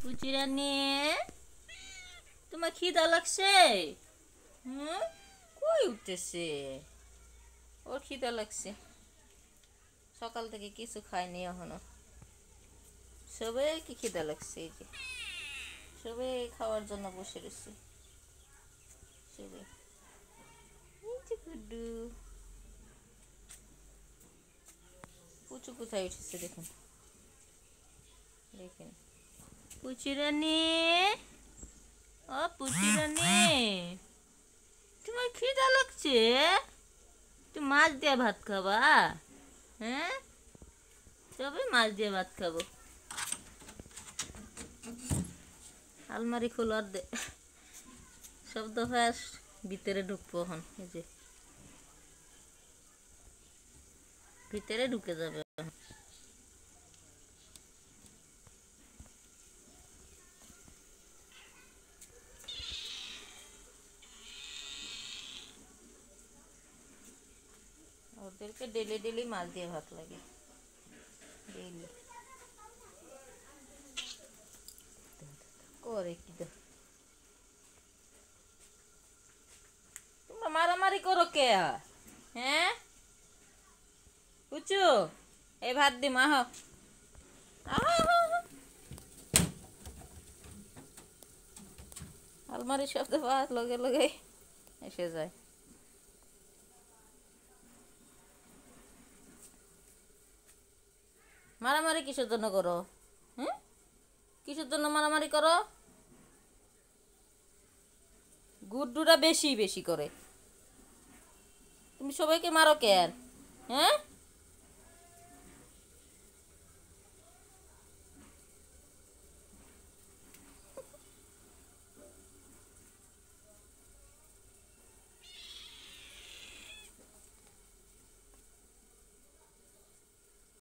পুচিরানি, তোমার খিদা লাগছে? হুম, কই উঠতেছে? ওর খিদা লাগছে, সকাল থেকে কিছু খায়নি এখনো। সবাই কি খিদা লাগছে, এই যে সবাই খাওয়ার জন্য বসে রয়েছে। সবাই এই যে গুড্ডু, পুচু কোথায় উঠেছে দেখুন, দেখেন। পুচিরানি, ও পুচিরানি, তোমার খিদা লাগছে? তুমি মাছ দিয়ে ভাত খাবা? হ্যাঁ, সবাই মাছ দিয়ে ভাত খাবো। আলমারি খোলার দে, শব্দ হয়ে ভিতরে ঢুকবো এখন। এই যে ভিতরে ঢুকে যাবে। ওদেরকে ডেলি ডেলি মাছ দিয়ে ভাত লাগে, ডেলি করে কি। তোমরা মারামারি করো কে? হ্যাঁ পুচু, এই ভাত দি মা, আলমারি শব্দ ভাত লগে লগে এসে যায়। মারামারি কিসের জন্য করো? হুম, কিসের জন্য মারামারি করো? গুড্ডুরা বেশি বেশি করে, তুমি সবাইকে মারো কেন? হ্যাঁ,